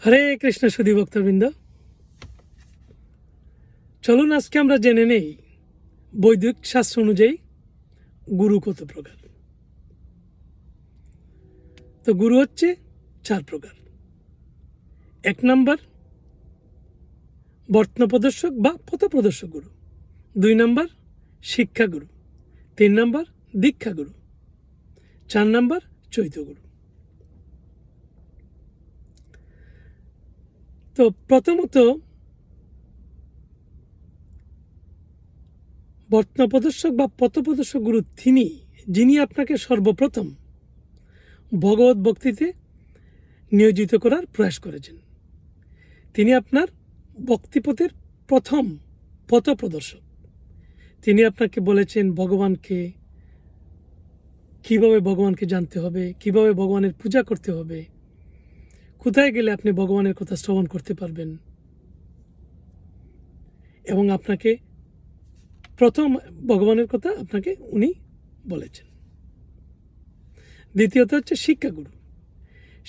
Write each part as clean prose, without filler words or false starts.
হরে কৃষ্ণ সুধী ভক্তবৃন্দ, চলুন আজকে আমরা জেনে নেই বৈদিক শাস্ত্র অনুযায়ী গুরু কত প্রকার। তো গুরু হচ্ছে 4 প্রকার। 1 নম্বর বর্তন প্রদর্শক বা পথ প্রদর্শক গুরু, 2 নম্বর শিক্ষা গুরু, 3 নম্বর দীক্ষা গুরু, 4 নম্বর চৈত্য গুরু। তো প্রথমত বর্তন প্রদর্শক বা পথ প্রদর্শক গুরু তিনি, যিনি আপনাকে সর্বপ্রথম ভগবত ভক্তিতে নিয়োজিত করার প্রয়াস করেছেন। তিনি আপনার ভক্তিপথের প্রথম পথ প্রদর্শক। তিনি আপনাকে বলেছেন ভগবানকে কিভাবে ভগবানকে জানতে হবে, কিভাবে ভগবানের পূজা করতে হবে, কোথায় গেলে আপনি ভগবানের কথা শ্রবণ করতে পারবেন, এবং আপনাকে প্রথম ভগবানের কথা আপনাকে উনি বলেছেন। দ্বিতীয়ত হচ্ছে শিক্ষাগুরু।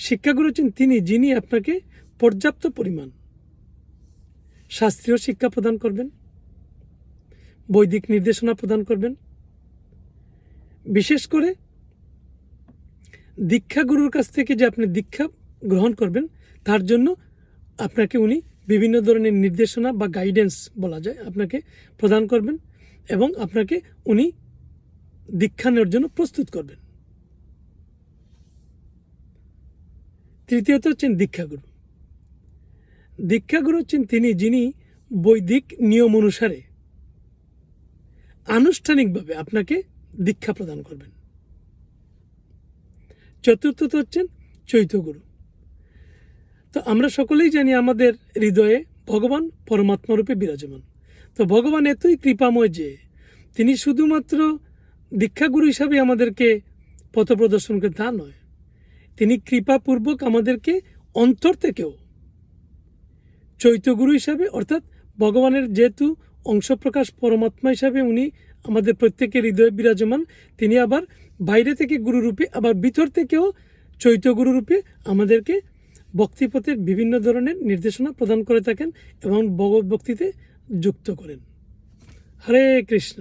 শিক্ষাগুরু হচ্ছেন তিনি, যিনি আপনাকে পর্যাপ্ত পরিমাণ শাস্ত্রীয় শিক্ষা প্রদান করবেন, বৈদিক নির্দেশনা প্রদান করবেন। বিশেষ করে দীক্ষাগুরুর কাছ থেকে যে আপনি দীক্ষা গ্রহণ করবেন, তার জন্য আপনাকে উনি বিভিন্ন ধরনের নির্দেশনা বা গাইডেন্স বলা যায় আপনাকে প্রদান করবেন, এবং আপনাকে উনি দীক্ষা নেওয়ার জন্য প্রস্তুত করবেন। তৃতীয়ত হচ্ছেন দীক্ষাগুরু। দীক্ষাগুরু হচ্ছেন তিনি, যিনি বৈদিক নিয়ম অনুসারে আনুষ্ঠানিকভাবে আপনাকে দীক্ষা প্রদান করবেন। চতুর্থত হচ্ছেন চৈত্যগুরু। তো আমরা সকলেই জানি আমাদের হৃদয়ে ভগবান পরমাত্মা রূপে বিরাজমান। তো ভগবান এতই কৃপাময় যে তিনি শুধুমাত্র দীক্ষাগুরু হিসাবে আমাদেরকে পথ প্রদর্শন করে তা নয়, তিনি কৃপাপূর্বক আমাদেরকে অন্তর থেকেও চৈত্যগুরু হিসাবে, অর্থাৎ ভগবানের যেহেতু অংশপ্রকাশ পরমাত্মা হিসাবে উনি আমাদের প্রত্যেকের হৃদয়ে বিরাজমান, তিনি আবার বাইরে থেকে গুরুরূপে, আবার ভিতর থেকেও চৈত্যগুরু রূপে আমাদেরকে ভক্তিপথের বিভিন্ন ধরনের নির্দেশনা প্রদান করে থাকেন এবং ভগবত ভক্তিতে যুক্ত করেন। হরে কৃষ্ণ।